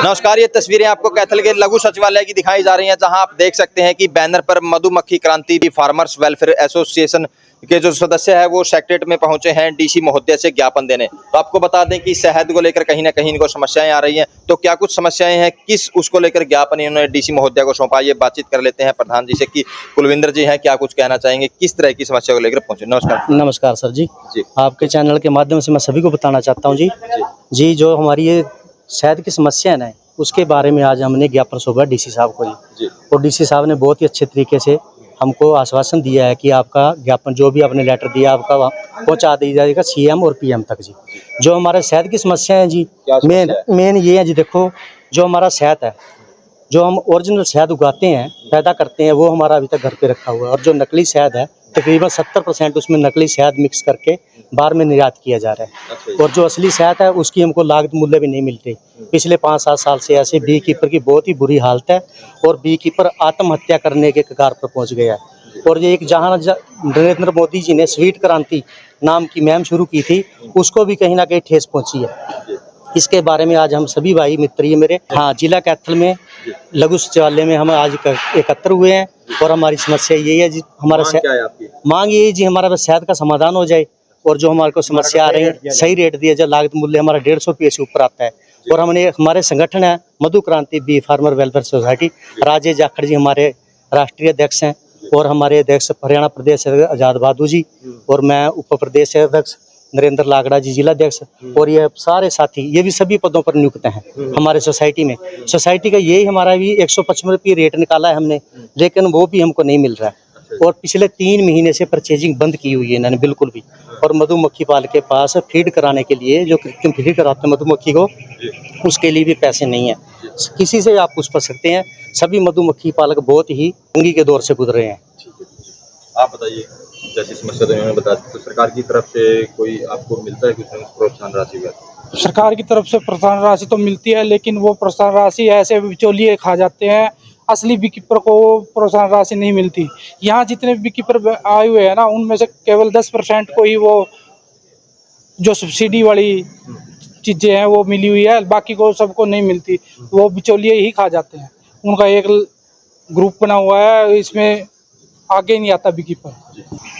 नमस्कार, ये तस्वीरें आपको कैथल के लघु सचिवालय की दिखाई जा रही हैं, जहां आप देख सकते हैं कि बैनर पर मधुमक्खी क्रांति फार्मर्स वेलफेयर एसोसिएशन के जो सदस्य है वो सेक्रेटरीट में पहुंचे हैं डीसी महोदय से ज्ञापन देने। तो आपको बता दें कि शहद को लेकर कहीं ना कहीं इनको समस्याएं आ रही हैं। तो क्या कुछ समस्याएं हैं, किस उसको लेकर ज्ञापन इन्होंने डीसी महोदय को सौंपा, ये बातचीत कर लेते हैं प्रधान जी से कि कुलविंदर जी हैं, क्या कुछ कहना चाहेंगे, किस तरह की समस्या को लेकर पहुंचे। नमस्कार। नमस्कार सर जी। आपके चैनल के माध्यम से मैं सभी को बताना चाहता हूँ जी जो हमारी ये शहद की समस्या है ना, उसके बारे में आज हमने ज्ञापन सौंपा डीसी साहब को जी। और डीसी साहब ने बहुत ही अच्छे तरीके से हमको आश्वासन दिया है कि आपका ज्ञापन जो भी आपने लेटर दिया आपका पहुंचा दिया जाएगा सीएम और पीएम तक जी। जो हमारे शहद की समस्या है जी, मेन ये है जी। देखो, जो हमारा शहद है, जो हम ओरिजिनल शहद उगाते हैं, पैदा करते हैं, वो हमारा अभी तक घर पे रखा हुआ है। और जो नकली शहद है, तकरीबन 70% उसमें नकली शहद मिक्स करके बाहर में निर्यात किया जा रहा है। और जो असली शहद है उसकी हमको लागत मूल्य भी नहीं मिलती। पिछले 5-7 साल से ऐसे बी कीपर की बहुत ही बुरी हालत है और बी कीपर आत्महत्या करने के कगार पर पहुंच गया है। और ये एक जहाँ नरेंद्र मोदी जी ने स्वीट क्रांति नाम की मुहिम शुरू की थी, उसको भी कहीं ना कहीं ठेस पहुंची है। इसके बारे में आज हम सभी भाई मित्र ये मेरे जिला कैथल में लघु सचिवालय में हम आज एकत्र हुए हैं। और हमारी समस्या यही है जी, हमारा मांग ये है जी, हमारा बस शहद का समाधान हो जाए और जो हमारे को समस्या आ रही है सही रेट दिया जाए। लागत मूल्य हमारा 150 रुपये से ऊपर आता है। और हमने हमारे संगठन है Madhu Kranti bee farmer welfare society, Rajesh Jakhar ji हमारे राष्ट्रीय अध्यक्ष हैं और हमारे अध्यक्ष हरियाणा प्रदेश आजाद बहादुर जी, और मैं उप प्रदेश अध्यक्ष नरेंद्र लागड़ा जी जिला अध्यक्ष, और ये सारे साथी ये भी सभी पदों पर नियुक्त हैं हमारे सोसाइटी में। सोसाइटी का यही हमारा भी 155 रुपये रेट निकाला है हमने, लेकिन वो भी हमको नहीं मिल रहा है। और पिछले 3 महीने से परचेजिंग बंद की हुई है इन्होंने बिल्कुल भी। और मधुमक्खी पाल के पास फीड कराने के लिए जो कृत्रिम फीड कराते हैं मधुमक्खी को, उसके लिए भी पैसे नहीं है। किसी से आप पूछ सकते हैं, सभी मधुमक्खी पालक बहुत ही तंगी के दौर से गुजर रहे हैं। आप बताइए, जैसी समस्या तो इन्होंने बता दी, तो सरकार की तरफ से कोई आपको मिलता है कुछ प्रोत्साहन राशि का? सरकार की तरफ से प्रोत्साहन राशि तो मिलती है, लेकिन वो प्रोत्साहन राशि ऐसे बिचौलिए खा जाते हैं, असली बीकीपर को प्रोत्साहन राशि नहीं मिलती। यहाँ जितने बीकीपर आए हुए हैं ना, उनमें से केवल 10% को ही वो जो सब्सिडी वाली चीज़ें हैं वो मिली हुई है, बाकी को सबको नहीं मिलती। वो बिचौलिए ही खा जाते हैं। उनका एक ग्रुप बना हुआ है, इसमें आगे नहीं आता बीकीपर।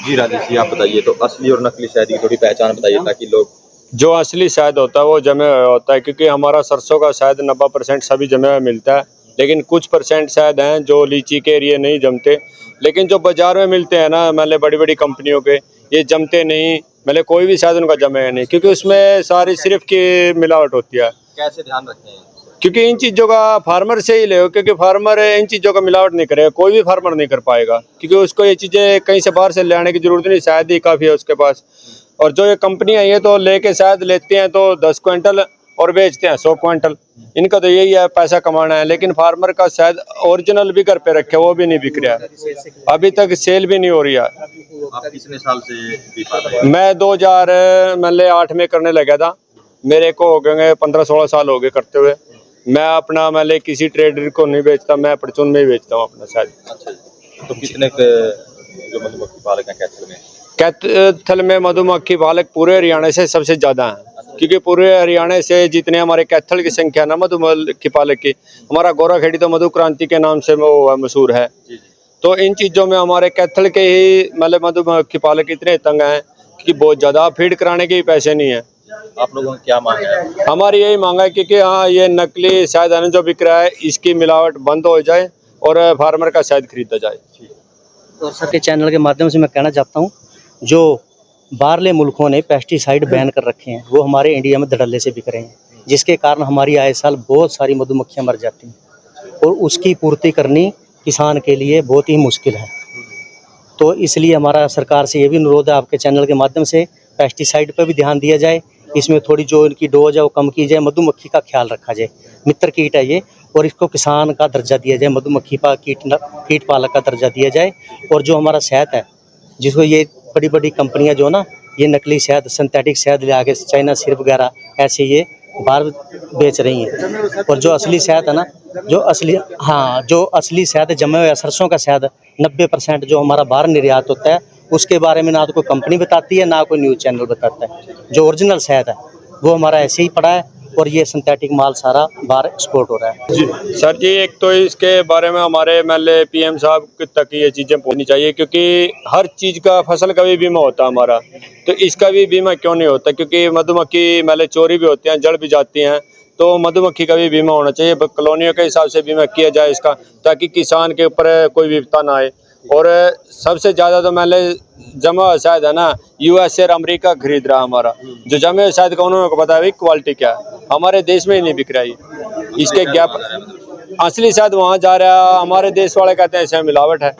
जी राजेश जी, आप बताइए, तो असली और नकली शहद की थोड़ी पहचान बताइए ताकि लोग। जो असली शहद होता है वो जमे हुआ होता है, क्योंकि हमारा सरसों का शहद 90% सभी जमे हुआ मिलता है। लेकिन कुछ % शहद हैं जो लीची के एरिए नहीं जमते, लेकिन जो बाजार में मिलते हैं ना, मतलब बड़ी बड़ी कंपनियों के, ये जमते नहीं। मतलब कोई भी शहद उनका जमे नहीं, क्योंकि उसमें सारी सिर्फ की मिलावट होती है। कैसे ध्यान रखें? क्योंकि इन चीज़ों का फार्मर से ही ले, क्योंकि फार्मर इन चीज़ों का मिलावट नहीं करेगा, कोई भी फार्मर नहीं कर पाएगा, क्योंकि उसको ये चीज़ें कहीं से बाहर से ले आने की जरूरत नहीं, शायद ही काफ़ी है उसके पास। और जो ये कंपनियां ये तो लेके शायद लेते हैं तो 10 क्विंटल और बेचते हैं 100 क्विंटल। इनका तो यही है, पैसा कमाना है। लेकिन फार्मर का शायद ओरिजिनल भी घर पे रखे, वो भी नहीं बिक रहा है, अभी तक सेल भी नहीं हो रही है। आप कितने साल से बी फार्म हैं? मैं 2008 में करने लगा था, मेरे को हो गए 15-16 साल हो गए करते हुए। मैं अपना किसी ट्रेडर को नहीं बेचता, मैं परचून में ही बेचता हूँ अपना शायद। अच्छा, तो कितने जो मधुमक्खी पालक हैं कैथल में? कैथल में मधुमक्खी पालक पूरे हरियाणा से सबसे ज़्यादा हैं, क्योंकि पूरे हरियाणा से जितने हमारे कैथल की संख्या ना मधुमक्खी पालक की, हमारा गोराखेड़ी तो मधु क्रांति के नाम से वो मशहूर है। तो इन चीज़ों में हमारे कैथल के ही मधुमक्खी पालक इतने तंग हैं कि बहुत ज़्यादा फीड कराने के ही पैसे नहीं है। आप लोगों की क्या मांग है? हमारी यही मांग है क्योंकि ये नकली शहद जो बिक रहा है, इसकी मिलावट बंद हो जाए और फार्मर का शहद खरीदा जाए। और सर के चैनल के माध्यम से मैं कहना चाहता हूँ, जो बाहरले मुल्कों ने पेस्टिसाइड बैन कर रखे हैं वो हमारे इंडिया में धड़ल्ले से बिक रहे हैं, जिसके कारण हमारी आए साल बहुत सारी मधुमक्खियाँ मर जाती हैं और उसकी पूर्ति करनी किसान के लिए बहुत ही मुश्किल है। तो इसलिए हमारा सरकार से ये भी अनुरोध है आपके चैनल के माध्यम से, पेस्टिसाइड पर भी ध्यान दिया जाए, इसमें थोड़ी जो इनकी डोज है वो कम की जाए, मधुमक्खी का ख्याल रखा जाए। मित्र कीट है ये, और इसको किसान का दर्जा दिया जाए, मधुमक्खी कीट पालक का दर्जा दिया जाए। और जो हमारा शहद है, जिसको ये बड़ी बड़ी कंपनियां जो ना ये नकली शहद सिंथेटिक शहद ले आके चाइना सिरप वगैरह ऐसे ये बाहर बेच रही हैं। और जो असली शहद है ना, जो असली शहद जमे हुए सरसों का शहद 90% जो हमारा बाहर निर्यात होता है, उसके बारे में ना तो कोई कंपनी बताती है ना कोई न्यूज़ चैनल बताता है। जो ओरिजिनल शहद है वो हमारा ऐसे ही पड़ा है और ये सिंथेटिक माल सारा बाहर एक्सपोर्ट हो रहा है। जी सर जी, एक तो इसके बारे में हमारे एमएलए पीएम साहब तक ये चीज़ें पहुंचनी चाहिए, क्योंकि हर चीज़ का फसल का भी बीमा होता है हमारा, तो इसका भी बीमा क्यों नहीं होता? क्योंकि मधुमक्खी मतलब चोरी भी होती हैं, जड़ भी जाती हैं, तो मधुमक्खी का भी बीमा होना चाहिए। कॉलोनियों के हिसाब से बीमा किया जाए इसका, ताकि किसान के ऊपर कोई विपदा ना आए। और सबसे ज़्यादा तो मैंने जमा शायद है ना, यूएसए और अमेरिका खरीद रहा हमारा, जो जमे शायद का उन्होंने को पता है क्वालिटी क्या है, हमारे देश में ही नहीं बिक रहा है। इसके गैप असली शायद वहाँ जा रहा है, हमारे देश वाले कहते हैं इसमें मिलावट है।